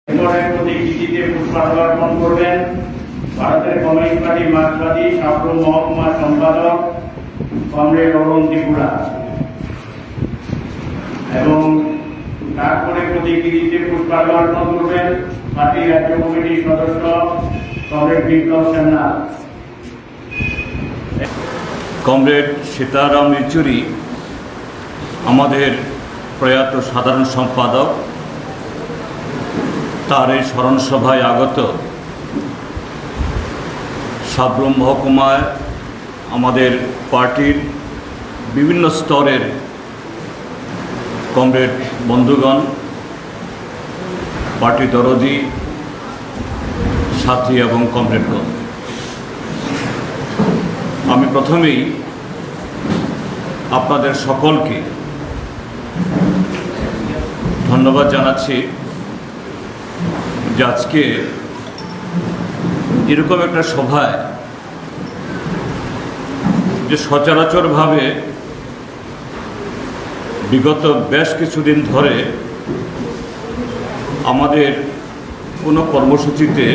প্রতিকৃতিতে পুষ্পার্পণ করবেন ভারতের কমিউনিস্ট পার্টি মার্ক্সবাদী সাবরুম মহকুমা সম্পাদক কমরেড অরুণ ত্রিপুরা এবং তারপরে প্রতিকৃতিতে পুষ্পার্পণ করবেন পার্টি রাজ্য কমিটির সদস্য কমরেড বিপ্লব সান্যাল। কমরেড সীতারাম ইয়েচুরি আমাদের প্রয়াত সাধারণ সম্পাদক, তার এই স্মরণ সভায় আগত সাবরুম মহকুমায় আমাদের পার্টির বিভিন্ন স্তরের কমরেড বন্ধুগণ, পার্টি দরদি সাথী এবং কমরেডগণ, আমি প্রথমেই আপনাদের সকলকে ধন্যবাদ জানাচ্ছি যে আজকে এরকম একটা সভায় যে সচরাচরভাবে বিগত বেশ কিছুদিন ধরে আমাদের কোনো কর্মসূচিতে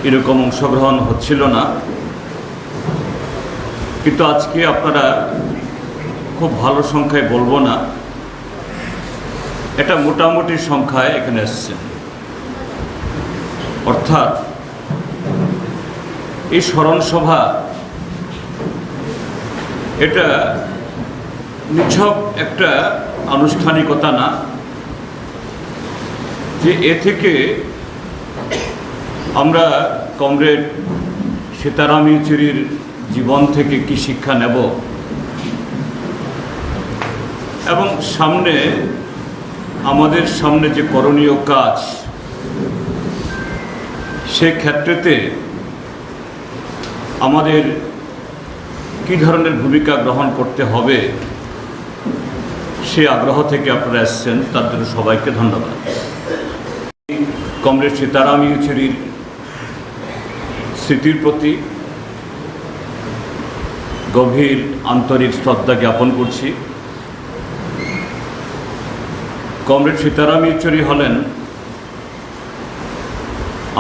এরকম অংশগ্রহণ হচ্ছিল না, কিন্তু আজকে আপনারা খুব ভালো সংখ্যায় বলবো না, এটা মোটামুটি সংখ্যায় এখানে এসছেন। অর্থাৎ এই স্মরণ সভা এটা নিছক একটা আনুষ্ঠানিকতা না, যে এ থেকে আমরা কমরেড সীতারাম ইয়েচুরির জীবন থেকে কি শিক্ষা নেব এবং আমাদের সামনে যে করণীয় কাজ, সে ক্ষেত্রেতে আমাদের কী ধরনের ভূমিকা গ্রহণ করতে হবে, সে আগ্রহ থেকে আপনারা এসছেন, তার জন্য সবাইকে ধন্যবাদ। কমরেড সীতারাম ইয়েচুরির স্মৃতির প্রতি গভীর আন্তরিক শ্রদ্ধা জ্ঞাপন করছি। কমরেড সীতারাম ইয়েচুরি হলেন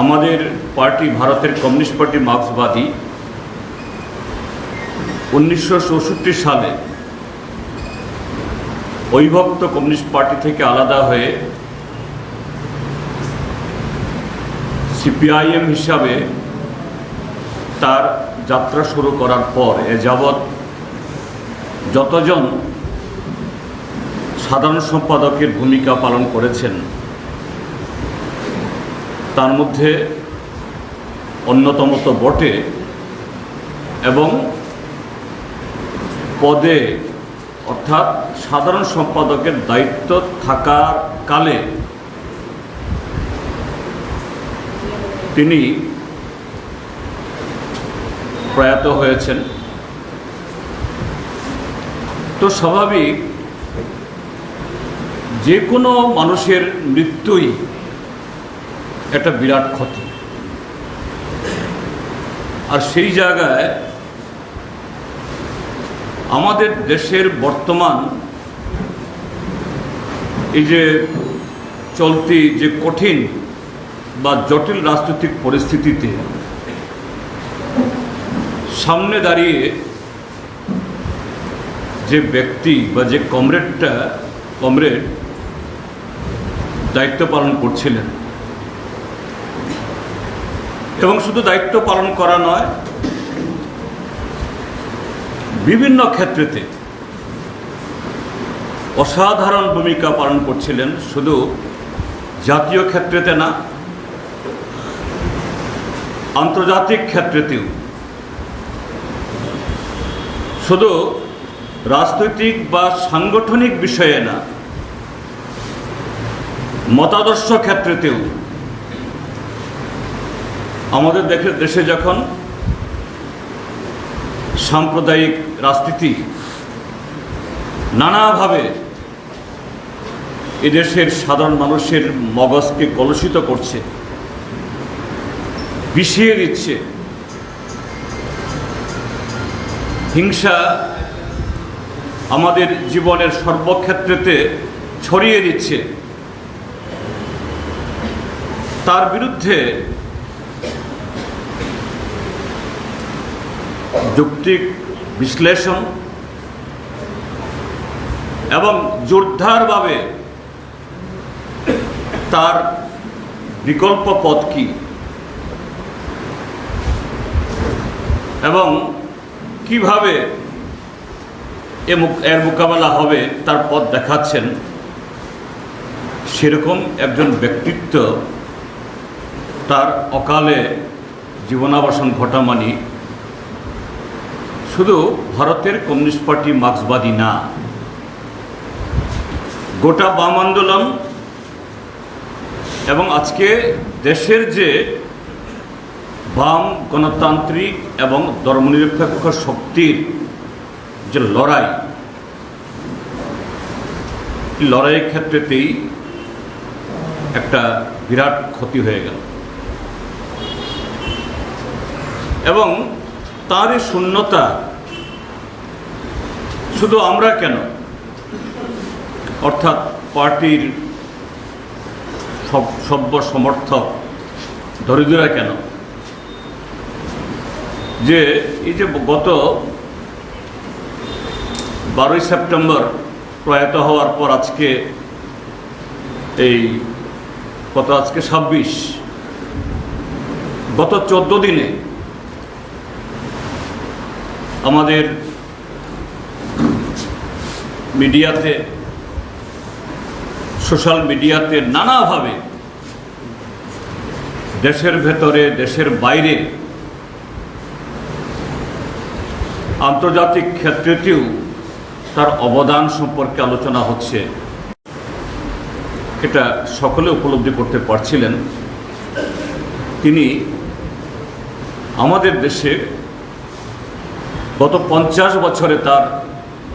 আমাদের পার্টি, ভারতের কমিউনিস্ট পার্টি মার্ক্সবাদী 1964 সালে অবিভক্ত কমিউনিস্ট পার্টি থেকে আলাদা হয়ে সিপিআইএম হিসাবে তার যাত্রা শুরু করার পর এ যাবৎ যতজন সাধারণ সম্পাদকের ভূমিকা পালন করেছেন, তার মধ্যে অন্যতম তো বটে, এবং পদে অর্থাৎ সাধারণ সম্পাদকের দায়িত্ব থাকার কালে তিনি প্রয়াত হয়েছেন। তো স্বাভাবিক, যে কোনো মানুষের মৃত্যুই একটা বিরাট ক্ষতি, আর সেই জায়গায় আমাদের দেশের বর্তমান এই যে চলতি যে কঠিন বা জটিল রাজনৈতিক পরিস্থিতিতে সামনে দাঁড়িয়ে যে ব্যক্তি বা যে কমরেড দায়িত্ব পালন করছিলেন, এবং শুধু দায়িত্ব পালন করা নয়, বিভিন্ন ক্ষেত্রেতে অসাধারণ ভূমিকা পালন করছিলেন, শুধু জাতীয় ক্ষেত্রেতে না, আন্তর্জাতিক ক্ষেত্রেতেও। শুধু রাজনৈতিক বা সাংগঠনিক বিষয়ে না, মতাদর্শ ক্ষেত্রেতেও। আমাদের দেশে যখন সাম্প্রদায়িক রাজনীতি নানাভাবে এদেশের সাধারণ মানুষের মগজকে কলুষিত করছে, বিষিয়ে দিচ্ছে, হিংসা আমাদের জীবনের সর্বক্ষেত্রেতে ছড়িয়ে দিচ্ছে, তার বিরুদ্ধে যৌক্তিক বিশ্লেষণ এবং জোরদারভাবে তার বিকল্প পথ কি এবং কিভাবে এর মোকাবেলা হবে তার পথ দেখাচ্ছেন, সেরকম একজন ব্যক্তিত্ব তার অকালে জীবনাবসান ঘটা মানি শুধু ভারতের কমিউনিস্ট পার্টি মার্ক্সবাদী না, গোটা বাম আন্দোলন এবং আজকে দেশের যে বাম গণতান্ত্রিক এবং ধর্মনিরপেক্ষ শক্তির যে লড়াইয়ের ক্ষেত্রেতেই একটা বিরাট ক্ষতি হয়ে গেল। এবং তার এই শূন্যতা শুধু আমরা কেন, অর্থাৎ পার্টির সভ্য সমর্থক দরিদ্ররা কেন, যে এই যে গত 12ই সেপ্টেম্বর প্রয়াত হওয়ার পর আজকে আজকে 26, গত 14 দিনে আমাদের মিডিয়াতে, সোশ্যাল মিডিয়াতে নানাভাবে দেশের ভেতরে দেশের বাইরে আন্তর্জাতিক ক্ষেত্রেতেও তার অবদান সম্পর্কে আলোচনা হচ্ছে। এটা সকলে উপলব্ধি করতে পারছিলেন। তিনি আমাদের দেশে গত 50 বছরে তার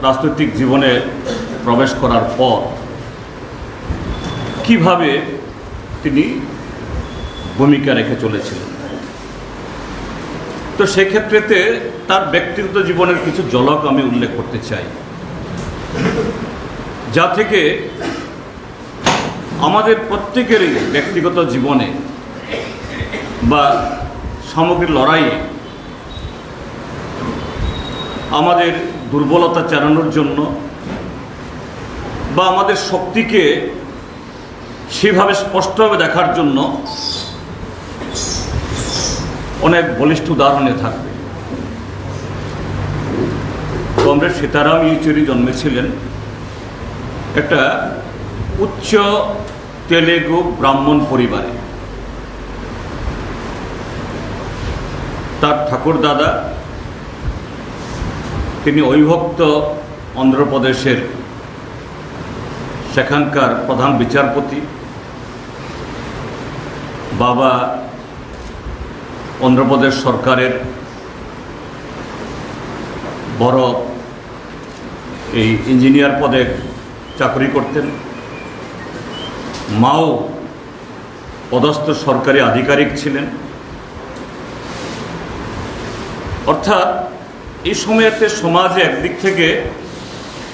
রাজনৈতিক জীবনে প্রবেশ করার পর কিভাবে তিনি ভূমিকা রেখে চলেছিলেন। তো সেক্ষেত্রেতে তার ব্যক্তিগত জীবনের কিছু ঝলক আমি উল্লেখ করতে চাই, যা থেকে আমাদের প্রত্যেকেরই ব্যক্তিগত জীবনে বা সামগ্রিক লড়াইয়ে আমাদের দুর্বলতা চালানোর জন্য বা আমাদের শক্তিকে সেভাবে স্পষ্টভাবে দেখার জন্য অনেক বলিষ্ঠ উদাহরণে থাকবে। কমরেড সীতারাম ইয়েচুরি জন্মেছিলেন একটা উচ্চ তেলেগু ব্রাহ্মণ পরিবারে। তার ঠাকুরদাদা তিনি অবিভক্ত অন্ধ্রপ্রদেশের সেখানকার প্রধান বিচারপতি, বাবা অন্ধ্রপ্রদেশ সরকারের বড় ইঞ্জিনিয়ার পদে চাকরি করতেন, মাও পদস্থ সরকারি আধিকারিক ছিলেন। অর্থাৎ এই সময়তে সমাজে একদিক থেকে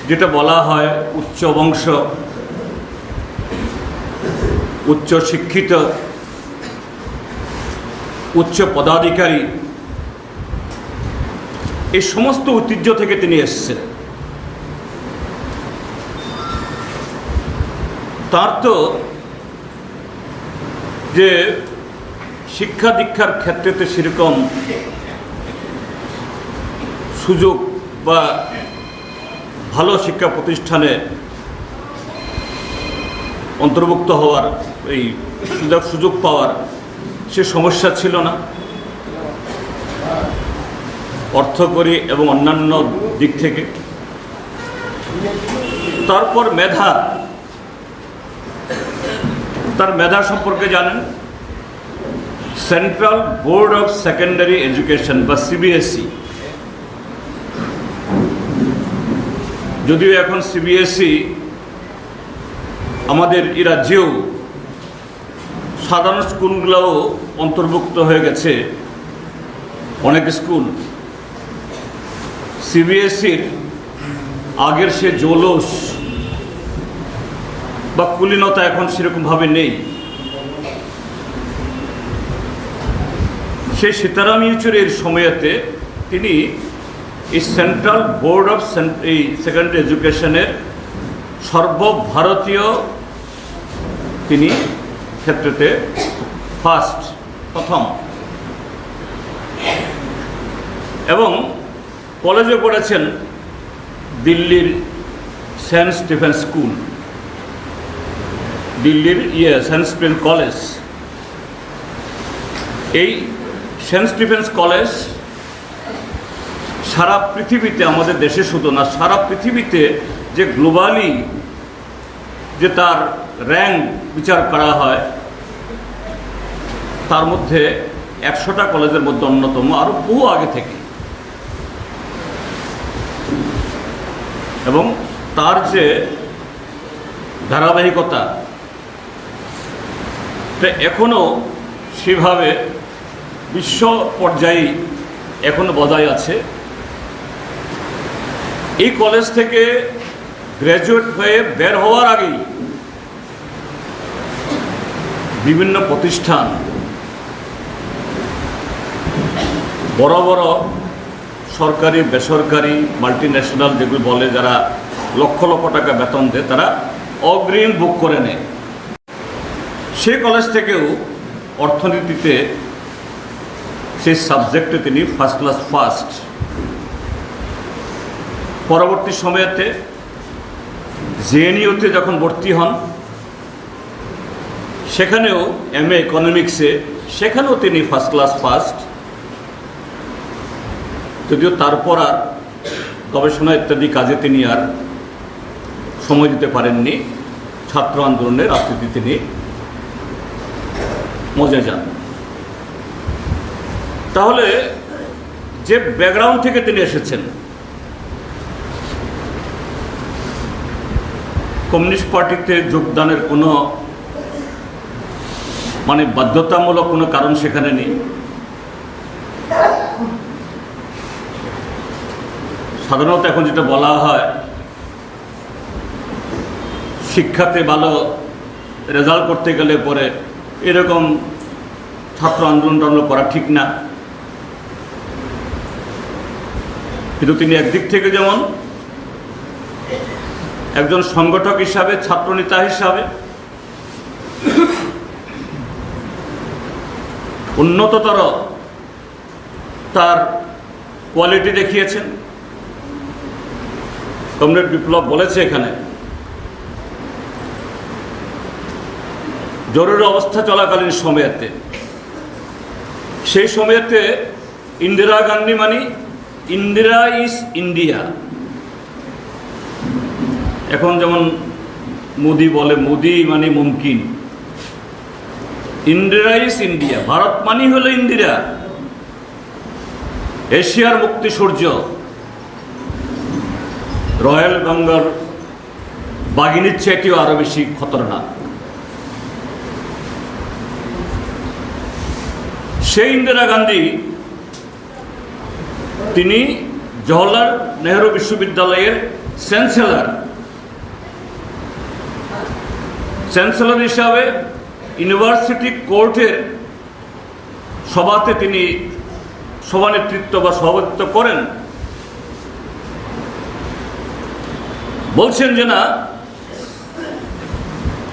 যেটা বলা হয় উচ্চ বংশ, উচ্চ শিক্ষিত, উচ্চ পদাধিকারী, এই সমস্ত ঐতিহ্য থেকে তিনি এসেছেন। তার তো যে শিক্ষা দীক্ষার ক্ষেত্রেতে সেরকম সুযোগ বা ভালো শিক্ষা প্রতিষ্ঠানে অন্তর্ভুক্ত হওয়ার এই সুযোগ পাওয়ার সে সমস্যা ছিল না। অর্থকরী এবং অন্যান্য দিক থেকে। তারপর মেধা, তার মেধা সম্পর্কে জানেন, central board of secondary education বা সিবিএসই, যদিও এখন সিবিএসই আমাদের এই রাজ্যেও সাধারণ স্কুলগুলোও অন্তর্ভুক্ত হয়ে গেছে অনেক স্কুল। সিবিএসইর আগের সে জৌলস বা কুলীনতা এখন সেরকমভাবে নেই। সেই সীতারাম ইয়েচুরির সময়েতে তিনি এই সেন্ট্রাল বোর্ড অফ এই সেকেন্ডারি এডুকেশনের সর্বভারতীয় তিনি ক্ষেত্রেতে প্রথম এবং কলেজে পড়েছেন দিল্লির সেন্ট স্টিফেন স্কুল, দিল্লির সেন্ট স্টিফেন কলেজ। এই সেন্ট স্টিফেন্স কলেজ সারা পৃথিবীতে, আমাদের দেশে শুধু না, সারা পৃথিবীতে যে গ্লোবালি যে তার র্যাঙ্ক বিচার করা হয়, তার মধ্যে 100টা কলেজের মধ্যে অন্যতম, আরও বহু আগে থেকে। এবং তার যে ধারাবাহিকতা এখনও সেভাবে বিশ্ব পর্যায়ে এখনো বজায় আছে। এই কলেজ থেকে গ্র্যাজুয়েট হয়ে বের হওয়ার আগেই বিভিন্ন প্রতিষ্ঠান, বড় বড় সরকারি বেসরকারি মাল্টিন্যাশনাল যেগুলো বলে, যারা লক্ষ লক্ষ টাকা বেতন দেয়, তারা অগ্রিম বুক করে নেয়। সেই কলেজ থেকেও অর্থনীতিতে সেই সাবজেক্টে তিনি ফার্স্ট ক্লাস ফার্স্ট। পরবর্তী সময়েতে জেএনইউতে যখন ভর্তি হন, সেখানেও এমএ ইকোনমিক্সে, সেখানেও তিনি ফার্স্ট ক্লাস ফার্স্ট। যদিও তারপর আর গবেষণা ইত্যাদি কাজে তিনি আর সময় দিতে পারেননি, ছাত্র আন্দোলনের রাজনীতি তিনি মজে যান। তাহলে যে ব্যাকগ্রাউন্ড থেকে তিনি এসেছেন, কমিউনিস্ট পার্টিতে যোগদানের কোনো বাধ্যতামূলক কোনো কারণ সেখানে নেই। সাধারণত এখন যেটা বলা হয়, শিক্ষাতে ভালো রেজাল্ট করতে গেলে পরে এরকম ছাত্র আন্দোলন করা ঠিক না। কিন্তু তিনি একদিক থেকে যেমন একজন সংগঠক হিসাবে, ছাত্রনেতা হিসাবে উন্নততর তার কোয়ালিটি দেখিয়েছেন। কমরেড বিপ্লব বলেছে এখানে, জরুরি অবস্থা চলাকালীন সময়েতে, সেই সময়েতে ইন্দিরা গান্ধী ইন্দিরা ইজ ইন্ডিয়া। এখন যেমন মোদি বলে, মোদি মুমকিন, ইন্দিরা ইজ ইন্ডিয়া। ভারত হলো ইন্দিরা, এশিয়ার মুক্তি সূর্য, রয়্যাল বেঙ্গল বাঘিনীর চেয়েও আরো বেশি খতরনাক। সেই ইন্দিরা গান্ধী তিনি জওহরলাল নেহরু বিশ্ববিদ্যালয়ের চ্যান্সেলর হিসাবে ইউনিভার্সিটি কোর্টের সভাতে তিনি সভানেতৃত্ব বা সভাপতিত্ব করেন। বলছেন যে না,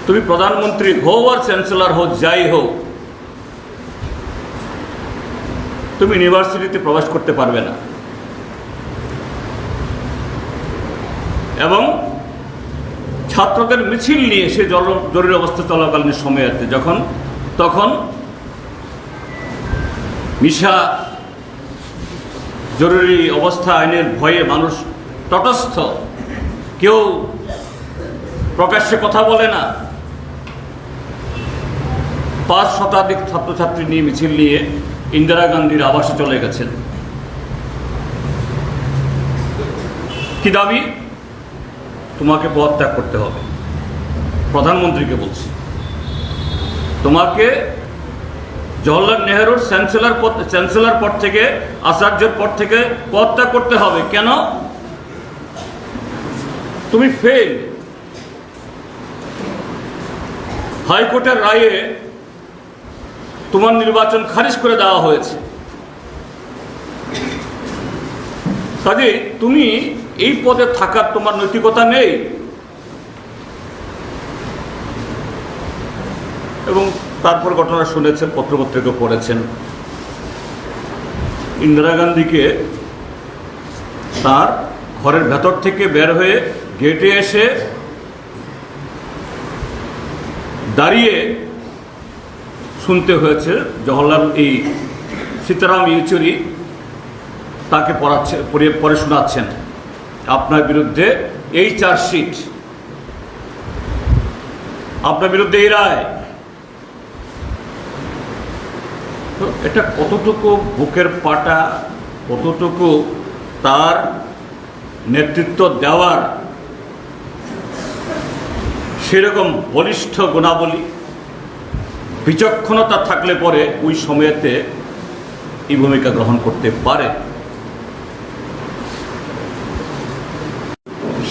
তুমি প্রধানমন্ত্রী হও আর চ্যান্সেলর হও, যাই হোক, তুমি ইউনিভার্সিটিতে প্রবেশ করতে পারবে না। এবং ছাত্রদের মিছিল নিয়ে সে জরুরি অবস্থা চলাকালীন সময়েতে তখন মিশা জরুরি অবস্থা আইনের ভয়ে মানুষ তটস্থ, কেউ প্রকাশ্যে কথা বলে না। 5 শতাধিক ছাত্রছাত্রী নিয়ে মিছিল নিয়ে ইন্দিরা গান্ধীর আবাসে চলে গেছেন। কি দাবি? তোমাকে পদত্যাগ করতে হবে। প্রধানমন্ত্রীকে বলছি, তোমাকে জওহরলাল নেহরুর চ্যান্সেলর পদ থেকে, আচার্যের পদ থেকে পদত্যাগ করতে হবে। কেন? তুমি ফেল। হাইকোর্টের রায়ে তোমার নির্বাচন খারিজ করে দেওয়া হয়েছে। কাজে তুমি এই পদে থাকার তোমার নৈতিকতা নেই। এবং তারপর ঘটনা শুনেছেন, পত্রপত্রিকা পড়েছেন, ইন্দিরা গান্ধীকে তার ঘরের ভেতর থেকে বের হয়ে গেটে এসে দাঁড়িয়ে শুনতে হয়েছে জওহরলাল এই সীতারাম ইয়েচুরি তাকে পড়ে শোনাচ্ছেন, আপনার বিরুদ্ধে এই চার্জশিট, আপনার বিরুদ্ধে এই রায়। তো এটা কতটুকু বুকের পাটা, কতটুকু তার নেতৃত্ব দেওয়ার সেরকম বলিষ্ঠ গুণাবলী, বিচক্ষণতা থাকলে পরে ওই সময়েতে এই ভূমিকা গ্রহণ করতে পারে।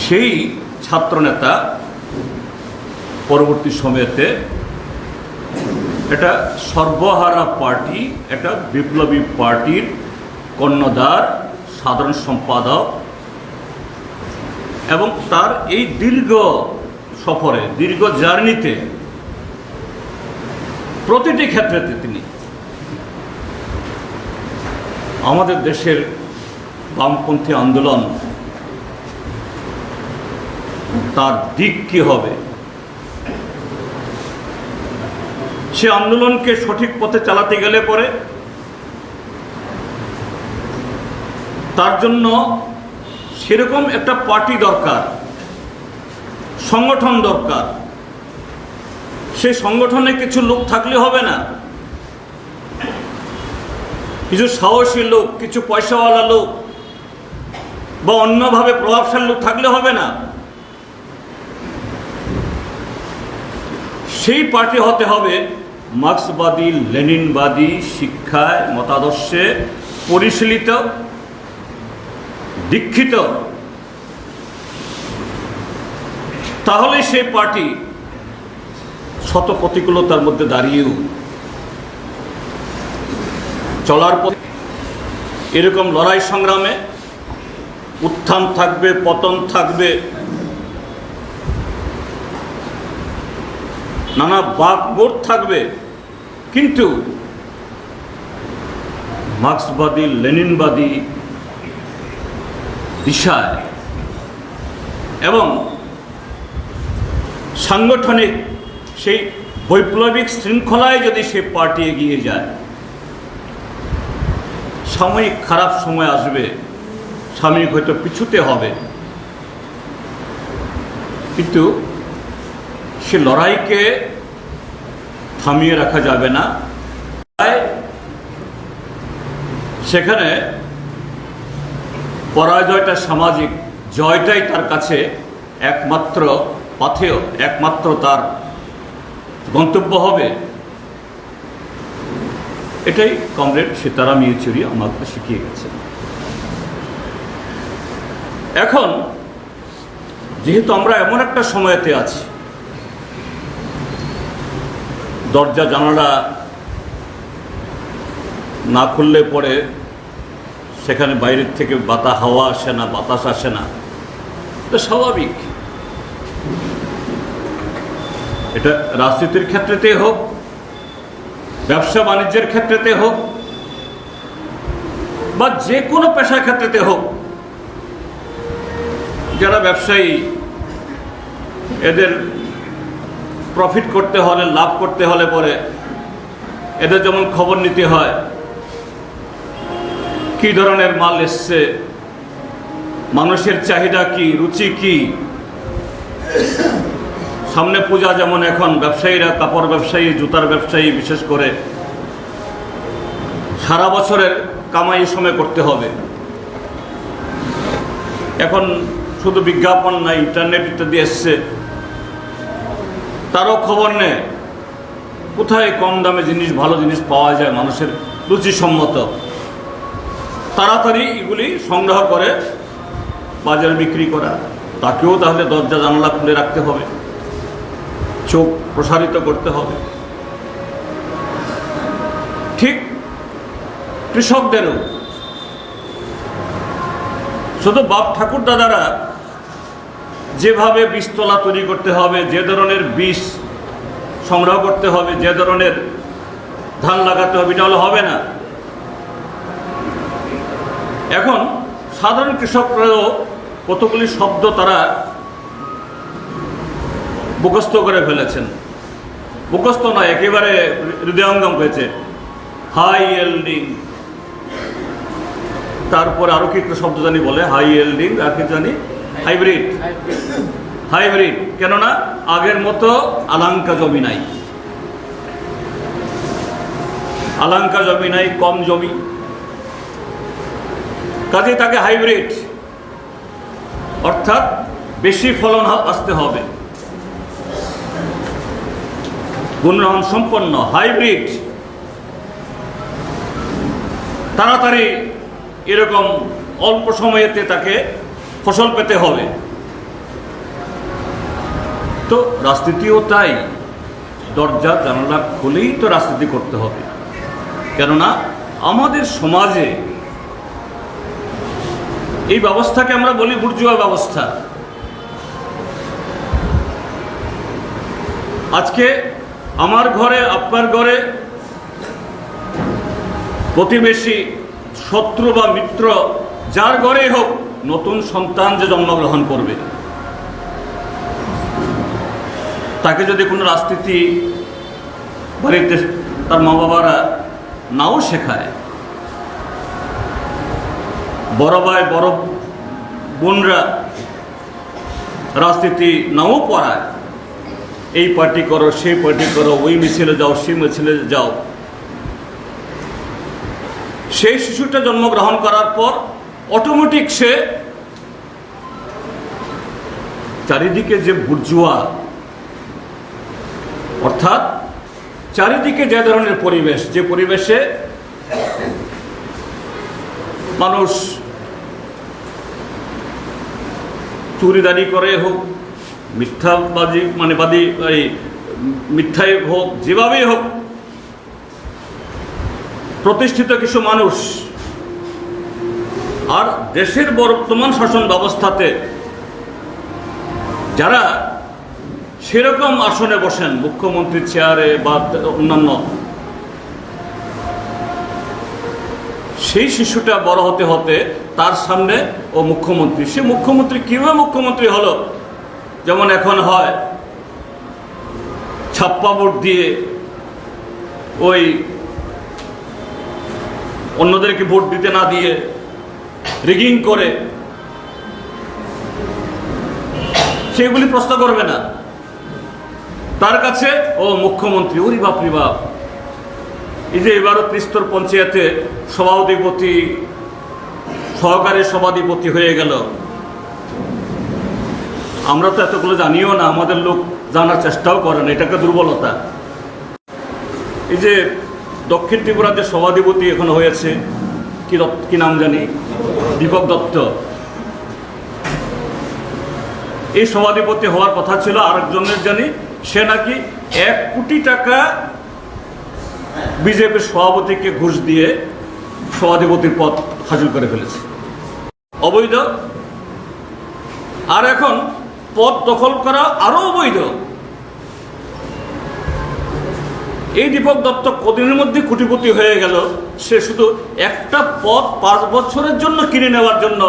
সেই ছাত্রনেতা পরবর্তী সময়েতে এটা সর্বহারা পার্টি, একটা বিপ্লবী পার্টির কর্ণধার, সাধারণ সম্পাদক, এবং তার এই দীর্ঘ সফরে, দীর্ঘ জার্নিতে প্রতিটি ক্ষেত্রেতে তিনি আমাদের দেশের বামপন্থী আন্দোলন তার দিক কি হবে, সে আন্দোলনকে সঠিক পথে চালাতে গেলে পরে তার জন্য সেরকম একটা পার্টি দরকার, সংগঠন দরকার। সেই সংগঠনে কিছু লোক থাকলে হবে না, কিছু সাহসী লোক, কিছু পয়সাওয়ালা লোক বা অন্যভাবে প্রভাবশালী লোক থাকলে হবে না। সেই পার্টি হতে হবে মার্ক্সবাদী, লেনিনবাদী শিক্ষায়, মতাদর্শে পরিশীলিত, দীক্ষিত। তাহলে সেই পার্টি শত প্রতিকূলতার মধ্যে দাঁড়িয়েও চলার পথে এরকম লড়াই সংগ্রামে উত্থান থাকবে, পতন থাকবে, নানা বাকবোধ থাকবে, কিন্তু মার্ক্সবাদী, লেনিনবাদী দিশায় এবং সাংগঠনিক সেই বৈপ্লবিক শৃঙ্খলায় যদি সে পার্টি এগিয়ে যায়, সাময়িক খারাপ সময় আসবে, সাময়িক হয়তো পিছুতে হবে, কিন্তু সে লড়াইকে থামিয়ে রাখা যাবে না। সেখানে পরাজয়টা সামাজিক, জয়টাই তার কাছে একমাত্র পাথেয়, একমাত্র তার গন্তব্য হবে। এটাই কমরেড সীতারাম ইয়েচুরি আমাকে শিখিয়ে গেছে। এখন যেহেতু আমরা এমন একটা সময়তে আছি, দরজা জানালা না খুললে পরে সেখানে বাইরের থেকে হাওয়া আসে না, বাতাস আসে না, এটা স্বাভাবিক। এটা রাজনীতির ক্ষেত্রেতে হোক, ব্যবসা বাণিজ্যের ক্ষেত্রেতে হোক, বা যে কোনো পেশার ক্ষেত্রেতে হোক। যারা ব্যবসায়ী, এদের প্রফিট করতে হলে, লাভ করতে হলে পরে এদের যেমন খবর নিতে হয় কি ধরনের মাল এসছে, মানুষের চাহিদা কি, রুচি কি। সামনে পূজা, যেমন এখন ব্যবসায়ীরা, কাপড় ব্যবসায়ী, জুতার ব্যবসায়ী বিশেষ করে সারা বছরের কামাই সময় করতে হবে। এখন শুধু বিজ্ঞাপন না, ইন্টারনেট ইত্যাদি এসছে, তারও খবর নেয় কোথায় কম দামে জিনিস, ভালো জিনিস পাওয়া যায়, মানুষের রুচিসম্মত। তাড়াতাড়ি এগুলি সংগ্রহ করে বাজারে বিক্রি করা। তাকেও তাহলে দরজা জানালা খুলে রাখতে হবে, চোখ প্রসারিত করতে হবে। ঠিক কৃষকদেরও শুধু বাপ ঠাকুর দাদারা যেভাবে বীজতলা তৈরি করতে হবে, যে ধরনের বীজ সংগ্রহ করতে হবে, যে ধরনের ধান লাগাতে হবে, এটা হলে হবে না। এখন সাধারণ কৃষকরাও কতগুলি শব্দ তারা মুখস্থ করে ফেলেছেন। মুখস্থ নয়, একেবারে হৃদয়ঙ্গম হয়েছে। হাই এল্ডিং, তারপরে আরো কি একটা শব্দ জানি বলে, হাই এল্ডিং, আর কি জানি হাইব্রিড। হাইব্রিড কেননা আগের মতো আলাঙ্কা জমি নাই, আলাঙ্কা জমি নাই, কম জমি, কাজে তাকে হাইব্রিড, অর্থাৎ বেশি ফলন আসতে হবে, গুণমান সম্পন্ন হাইব্রিড, তাড়াতাড়ি এরকম অল্প সময়েতে তাকে ফসল পেতে হবে। তো রাজনীতিও তাই, দরজা জানালা খুলেই তো রাজনীতি করতে হবে। কেননা আমাদের সমাজে এই ব্যবস্থাকে আমরা বলি বুর্জুয়া ব্যবস্থা। আজকে আমার ঘরে, আপনার ঘরে, প্রতিবেশী, শত্রু বা মিত্র, যার ঘরেই হোক, নতুন সন্তান যে জন্মগ্রহণ করবে, তাকে যদি কোনো রাজনীতি বাড়িতে তার মা বাবারা নাও শেখায়, বড় ভাই বড় বোনরা রাজনীতি নাও পড়ায়, এই পার্টি করো, সেই পার্টি করো, ওই মিছিলে যাও, সেই মিছিলে যাও, সেই শিশুটা জন্মগ্রহণ করার পর অটোমেটিক সে চারিদিকে যে বুর্জুয়া, অর্থাৎ চারিদিকে যে ধরনের পরিবেশ, যে পরিবেশে মানুষ চুরিদারি করে হোক, মিথ্যাবাজি মানে মিথ্যাই হোক, যেভাবেই হোক, প্রতিষ্ঠিত কিছু মানুষ আর দেশের বর্তমান শাসন ব্যবস্থাতে যারা সেরকম আসনে বসেন, মুখ্যমন্ত্রীর চেয়ারে বা অন্যান্য, সেই শিশুটা বড় হতে হতে তার সামনে ও মুখ্যমন্ত্রী, সে মুখ্যমন্ত্রী কিভাবে মুখ্যমন্ত্রী হলো, যেমন এখন হয় ছাপ্পা ভোট দিয়ে ওই অন্যদেরকে ভোট দিতে না দিয়ে রিগিং করে, সেগুলি প্রশ্ন করবে না, তার কাছে ও মুখ্যমন্ত্রী, ওরি বাপ রে বাপ। এই যে এবারও ত্রিস্তর পঞ্চায়েতে সভাধিপতি, সহকারী সভাধিপতি হয়ে গেল, আমরা তো এতগুলো জানিও না, আমাদের লোক জানার চেষ্টাও করে না, এটাকে দুর্বলতা। এই যে দক্ষিণ ত্রিপুরার যে সভাধিপতি এখন হয়েছে, কি নাম জানি, দীপক দত্ত, এই সভাধিপতি হওয়ার কথা ছিল আরেকজনের জানি, সে নাকি 1 কোটি টাকা বিজেপির সভাপতিকে ঘুষ দিয়ে সভাধিপতির পদ হাসিল করে ফেলেছে, অবৈধ। আর এখন পদ দখল করা আরো অবৈধ। এই দীপক দত্ত কদিনের মধ্যে কোটিপতি হয়ে গেল, সে শুধু একটা পদ 5 বছরের জন্য কিনে নেওয়ার জন্য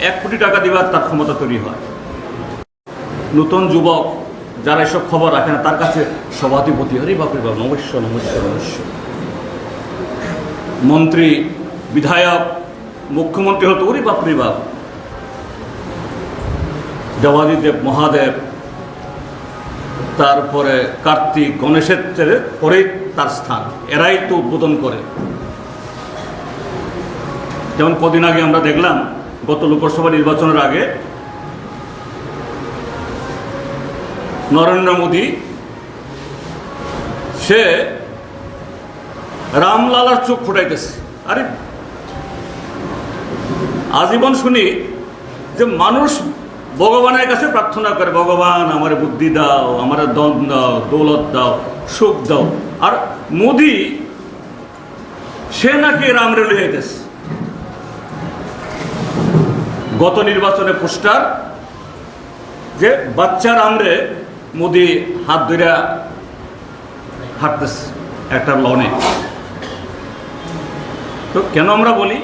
1 কোটি টাকা দিবার তার ক্ষমতা তৈরি হয়। নতুন যুবক যারা এসব খবর রাখে না, তার কাছে সভাধিপতি, হরে বাপরে বাপ, নমস্য নমস্য নমস্য। মন্ত্রী, বিধায়ক, মুখ্যমন্ত্রী হতো, ওরে বাপরে বাপ। দেবাদিদেব, মহাদেব, তারপরে কার্তিক, গণেশের পরেই তার স্থান, এরাই তো উদ্বোধন করে। যেমন কদিন আগে আমরা দেখলাম, গত লোকসভা নির্বাচনের আগে নরেন্দ্র মোদী সে রামলালার চোখ ফুটাইতেছে। আরে আজীবন শুনি যে মানুষ ভগবানের কাছে প্রার্থনা করে, ভগবান আমার বুদ্ধি দাও, আমার দন দাও, দৌলত দাও, সুখ দাও। আর মোদি সে নাকি রামরে লইতেছে, গত নির্বাচনে পোস্টার যে বাচ্চার আমরে মোদি হাত ধরে হাঁটতেছে একটা লনে। তো কেন আমরা বলি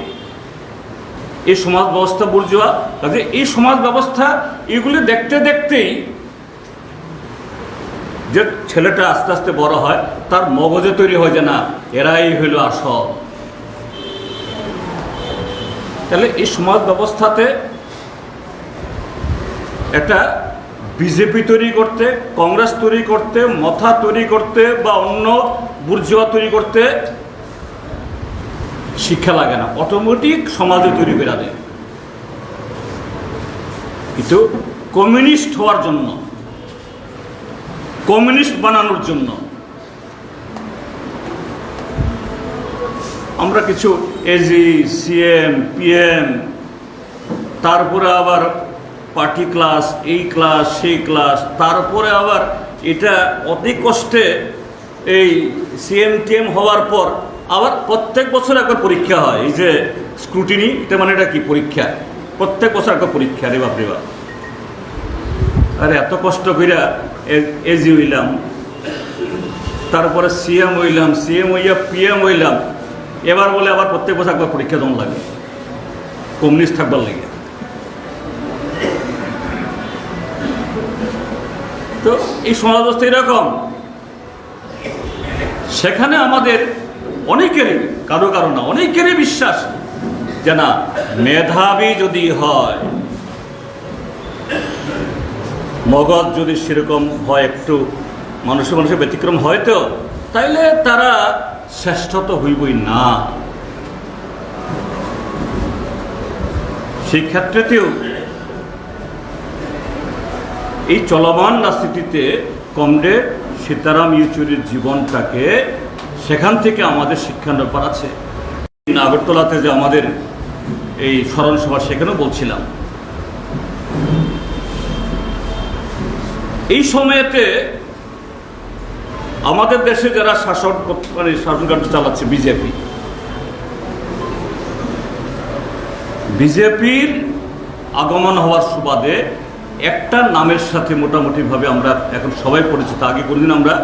এই সমাজ ব্যবস্থা বুর্জোয়া, কাজে এই সমাজ ব্যবস্থা এগুলি দেখতে দেখতেই যে ছেলেটা আস্তে আস্তে বড় হয়, তার মগজে তৈরি হয় যে না এরাই হইল আসল। তাহলে এই সমাজ ব্যবস্থাতে একটা বিজেপি তৈরি করতে, কংগ্রেস তৈরি করতে, মথা তৈরি করতে বা অন্য বুর্জোয়া তৈরি করতে শিক্ষা লাগে না, অটোমেটিক সমাজে তৈরি করে দেয়। কিন্তু কমিউনিস্ট হওয়ার জন্য, কমিউনিস্ট বানানোর জন্য আমরা কিছু এজি, সিএম, পিএম, তারপরে আবার পার্টি ক্লাস, এই ক্লাস, সেই ক্লাস, তারপরে আবার এটা অতি কষ্টে এই সিএম টিএম হওয়ার পর আবার প্রত্যেক বছর একবার পরীক্ষা হয়। এই যে স্ক্রুটিনি, এটা মানে এটা কি পরীক্ষা, প্রত্যেক বছর একটা পরীক্ষা। রে বাপ রে বাপ, আরে এত কষ্ট কইরা এজি হইলাম, তারপরে সিএম হইলাম, সিএম হইয়া পিএম হইলাম, এবার বলে আবার প্রত্যেক বছর একবার পরীক্ষা দেওয়া লাগে কমিউনিস্ট থাকবার লাগে। তো এই সমাজ ব্যবস্থা এরকম, সেখানে আমাদের অনেকেরই, কারো কারো না, অনেকেরই বিশ্বাস যে না মেধাবী যদি হয়, মগজ যদি সেরকম হয়, একটু মানুষের ব্যতিক্রম হয়তো, তাইলে তারা শ্রেষ্ঠ তো হইবই না। সেই ক্ষেত্রেতেও এই চলমান রাজনীতিতে কমরেড সীতারাম ইয়েচুরির জীবনটাকে সেখান থেকে আমাদের শিক্ষা নেওয়ার আছে। আগরতলাতে যে আমাদের এই স্মরণ সভা, সেখানেও বলছিলাম এই সময়েতে আমাদের দেশে যারা শাসনকার্য চালাচ্ছে বিজেপির আগমন হওয়ার সুবাদে একটা নামের সাথে মোটামুটিভাবে আমরা এখন সবাই পরিচিত। আগে কোনোদিন আমরা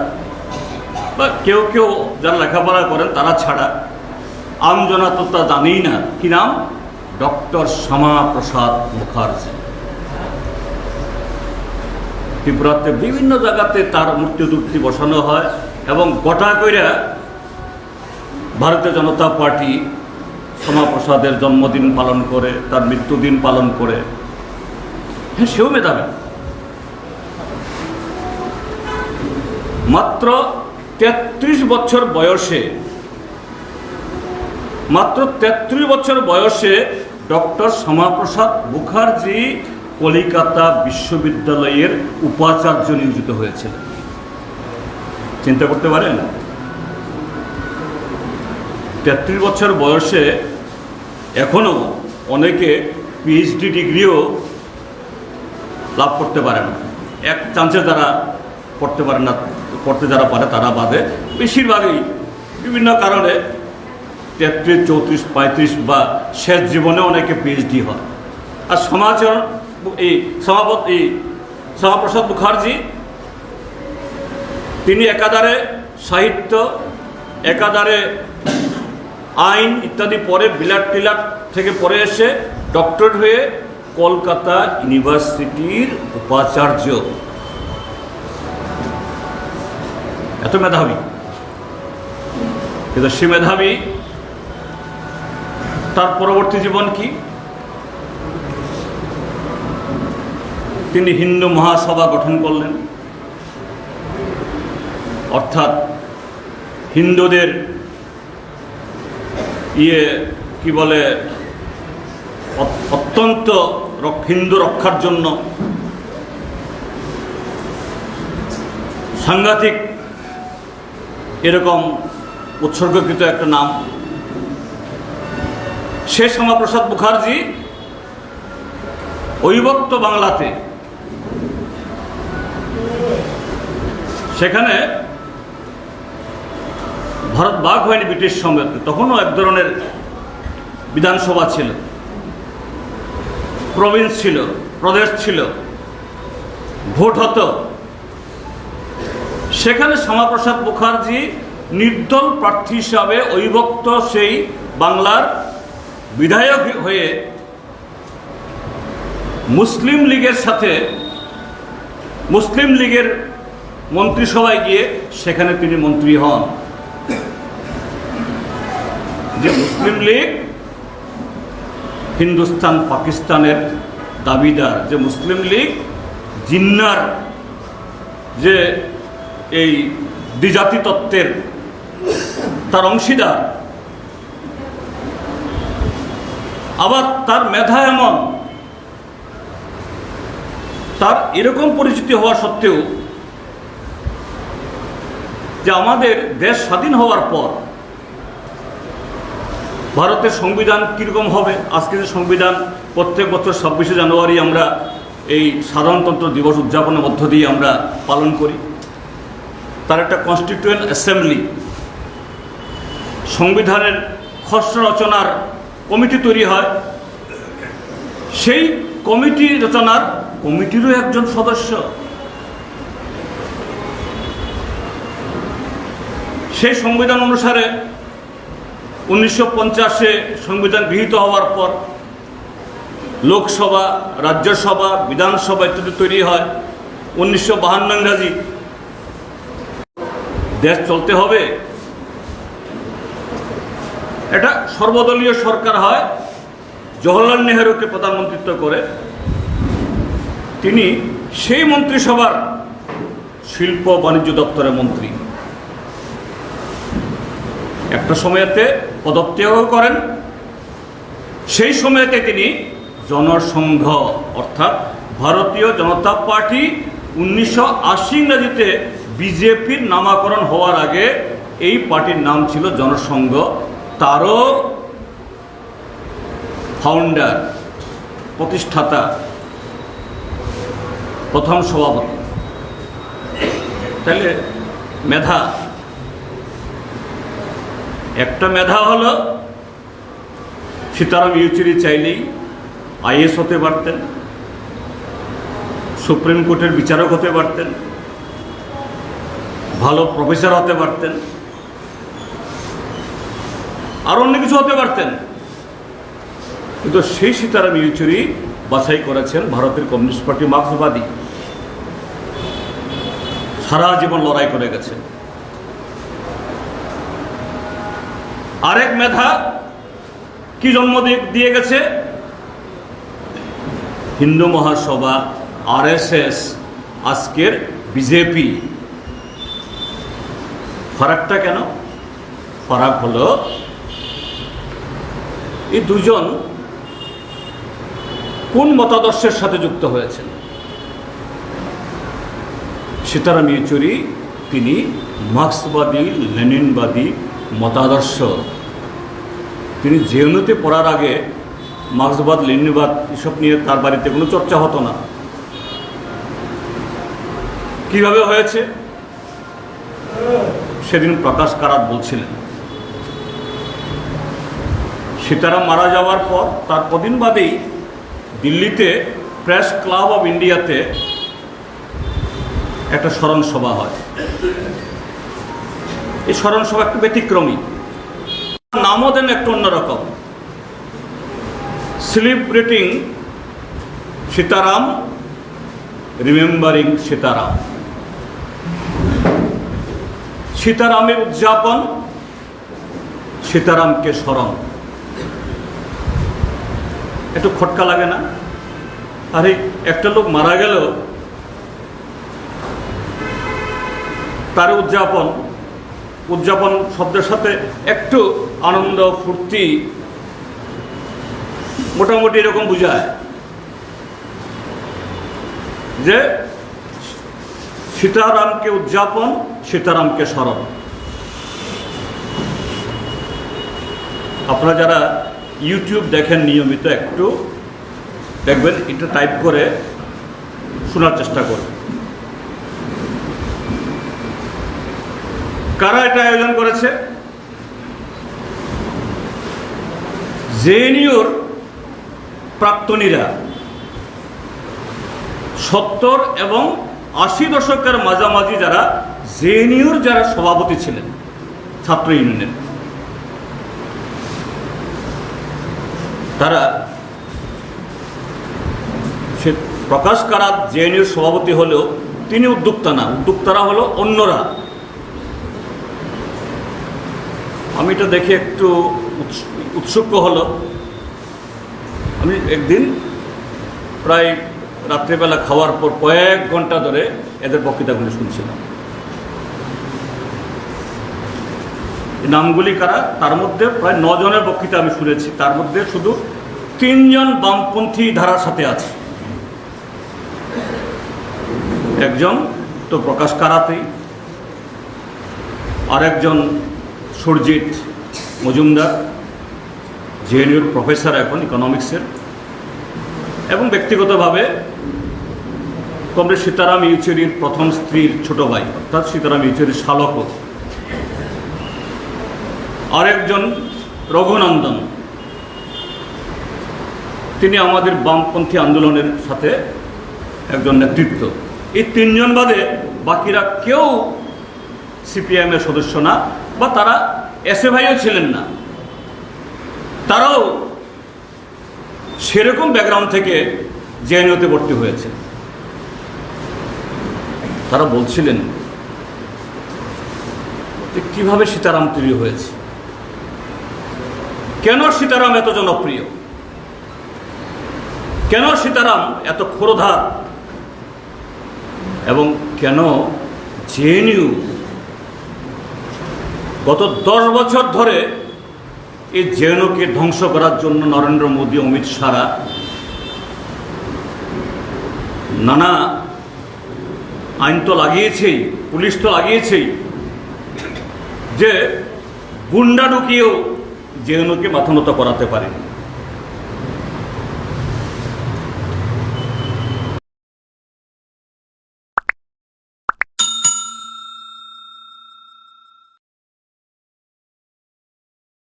বা কেউ কেউ যারা লেখাপড়া করেন তারা ছাড়া আমজনা তো তা জানেই না। কি নাম? ডক্টর শ্যামাপ্রসাদ মুখার্জি। ত্রিপুরাতে বিভিন্ন জায়গাতে তার মূর্তি বসানো হয় এবং গোটা কইরা ভারতীয় জনতা পার্টি শ্যামাপ্রসাদের জন্মদিন পালন করে, তার মৃত্যুদিন পালন করে। হ্যাঁ, সেও মেধাবী। মাত্র 33 বছর বয়সে ডক্টর শ্যামাপ্রসাদ মুখার্জি কলিকাতা বিশ্ববিদ্যালয়ের উপাচার্য নিয়োজিত হয়েছিলেন। চিন্তা করতে পারেন, 33 বছর বয়সে এখনো অনেকে পিএইচডি ডিগ্রিও লাভ করতে পারে না। এক চান্সে যারা পড়তে পারে না, পড়তে যারা পারে তারা বাদে বেশিরভাগই বিভিন্ন কারণে 33, 34, 35 বা শেষ জীবনে অনেকে পিএইচডি হয়। আর শ্যামাপ্রসাদ মুখার্জি তিনি একাধারে সাহিত্য, একাধারে আইন ইত্যাদি পরে বিলাট থেকে পরে এসে ডক্টরেট হয়ে কলকাতা ইউনিভার্সিটির উপাচার্য। এত মেধাবী। কিন্তু সে মেধাবী, তার পরবর্তী জীবন কি? তিনি হিন্দু মহাসভা গঠন করলেন, অর্থাৎ হিন্দুদের কি বলে অত্যন্ত হিন্দু রক্ষার জন্য সাংঘাতিক এরকম উৎসর্গকৃত একটা নাম। সে শ্যামাপ্রসাদ মুখার্জি অবিভক্ত বাংলাতে, সেখানে ভারত ভাগ হয়নি ব্রিটিশ সাম্রাজ্যে, তখনও এক ধরনের বিধানসভা ছিল। প্রভিন্স ছিল, প্রদেশ ছিল, ভোট হতো, সেখানে শ্যামাপ্রসাদ মুখার্জি নির্দল প্রার্থী হিসাবে অবিভক্ত সেই বাংলার বিধায়ক হয়ে মুসলিম লীগের সাথে, মুসলিম লীগের মন্ত্রিসভায় গিয়ে সেখানে তিনি মন্ত্রী হন। যে মুসলিম লীগ হিন্দুস্তান পাকিস্তানের দাবিদার, যে মুসলিম লীগ জিন্নার যে এই দ্বিজাতি তত্ত্বের তার অংশীদার, আবার তার মেধা এমন, তার এরকম পরিচিতি হওয়া সত্ত্বেও যে আমাদের দেশ স্বাধীন হওয়ার পর ভারতের সংবিধান কীরকম হবে, আজকে যে সংবিধান প্রত্যেক বছর 26শে জানুয়ারি আমরা এই সাধারণতন্ত্র দিবস উদযাপনের মধ্য দিয়ে আমরা পালন করি, তার একটা কনস্টিটিউয়েন্ট অ্যাসেম্বলি, সংবিধানের খসড়া রচনার কমিটি তৈরি হয়, সেই কমিটি রচনার কমিটিরও একজন সদস্য। সেই সংবিধান অনুসারে 1950-এ সংবিধান গৃহীত হওয়ার পর লোকসভা, রাজ্যসভা, বিধানসভা ইত্যাদি তৈরি হয়। 1952 ইংরাজি। দেশ চলতে হবে, এটা সর্বদলীয় সরকার হয়, জওহরলাল নেহরুকে প্রধানমন্ত্রিত্ব করে। তিনি সেই মন্ত্রিসভার শিল্প বাণিজ্য দপ্তরের মন্ত্রী। একটা সময়তে পদত্যাগ করেন, সেই সময়তে তিনি জনসংঘ অর্থাৎ ভারতীয় জনতা পার্টি 1980 ইংরাজিতে বিজেপির নামকরণ হওয়ার আগে এই পার্টির নাম ছিল জনসংঘ। তারও ফাউন্ডার, প্রতিষ্ঠাতা, প্রথম সভাপতি। তাহলে মেধা, একটা মেধা হলো সীতারাম ইয়েচুরি চাইলেই আইএস হতে পারতেন, সুপ্রিম কোর্টের বিচারক হতে পারতেন, ভালো প্রফেসর হতে পারতেন, আর অন্য কিছু হতে পারতেন। কিন্তু সেই সীতারাম ইয়েচুরি বাছাই করেছেন ভারতের কমিউনিস্ট পার্টি, মার্ক্সবাদী, সারা জীবন লড়াই করে গেছেন। আরেক মেধা কি জন্ম দিয়ে গেছে? হিন্দু মহাসভা, আরএসএস, আজকের বিজেপি। ফারাকটা কেন? ফারাক হলো এই দুজন কোন মতাদর্শের সাথে যুক্ত হয়েছেন। সীতারাম ইয়েচুরি তিনি মার্ক্সবাদী, লেনিনবাদী মতাদর্শ। তিনি জেএনইউতে পড়ার আগে মার্ক্সবাদ, লেনিনবাদ এসব নিয়ে তার বাড়িতে কোনো চর্চা হতো না। কিভাবে হয়েছে সেদিন প্রকাশ কারাত বলছিলেন। সীতারাম মারা যাওয়ার পর তার কদিন বাদেই দিল্লিতে প্রেস ক্লাব অফ ইন্ডিয়াতে একটা স্মরণ সভা হয়। এই স্মরণ সভা একটু ব্যতিক্রমী, নামও দেন একটু অন্যরকম, সেলিব্রেটিং সীতারাম, রিমেম্বারিং সীতারাম। সীতারামের উদযাপন, সীতারামকে স্মরণ। একটু খটকা লাগে না? আরে একটা লোক মারা গেল, তার উদযাপন, উদযাপন শব্দের সাথে একটু আনন্দ, ফুর্তি, মোটামুটি এরকম বোঝায় যে সীতারামকে উদযাপন, সীতারামকে স্মরণ। আপনারা যারা ইউটিউব দেখেন নিয়মিত, একটু দেখবেন, একটু টাইপ করে শোনার চেষ্টা করবেন। কারা এটা আয়োজন করেছে? জেএনইউর প্রাক্তনীরা, 70 এবং 80 দশকের মাঝামাঝি যারা জেএনইউর যারা সভাপতি ছিলেন ছাত্র ইউনিয়নের, তারা সে প্রকাশ কারাত জেএনইউর সভাপতি হলেও তিনি উদ্যোক্তা না, উদ্যোক্তারা হলো অন্যরা। আমি এটা দেখে একটু উৎসুক হলো। আমি একদিন প্রায় রাত্রিবেলা খাওয়ার পর কয়েক ঘন্টা ধরে এদের বক্তৃতাগুলি শুনছিলাম। নামগুলি কারা? তার মধ্যে প্রায় 9 জনের বক্তৃতা আমি শুনেছি, তার মধ্যে শুধু 3 জন বামপন্থী ধারার সাথে আছে। একজন তো প্রকাশ কারাতেই, আরেকজন সুরজিৎ মজুমদার, জেএনইউর প্রফেসর এখন ইকোনমিক্সের, এবং ব্যক্তিগতভাবে কমরেড সীতারাম ইয়েচুরির প্রথম স্ত্রীর ছোট ভাই, অর্থাৎ সীতারাম ইয়েচুরির শালকও। আরেকজন রঘুনন্দন, তিনি আমাদের বামপন্থী আন্দোলনের সাথে একজন নেতৃত্ব। এই 3 জন বাদে বাকিরা কেউ সিপিআইএমের সদস্য না, বা তারা এসএফআইও ছিলেন না। তারাও সেরকম ব্যাকগ্রাউন্ড থেকে জেএনইউতে ভর্তি হয়েছে। তারা বলছিলেন যে কীভাবে সীতারাম তৈরি হয়েছে, কেন সীতারাম এত জনপ্রিয়, কেন সীতারাম এত ক্ষুরধার, এবং কেন জেএনইউ গত 10 বছর ধরে এই জেএনইউকে ধ্বংস করার জন্য নরেন্দ্র মোদী, অমিত শাহরা নানা আইন তো লাগিয়েছেই, পুলিশ তো লাগিয়েছেই, যে গুন্ডা ঢুকিয়েও জেএনইউকে মাথানত করাতে পারে।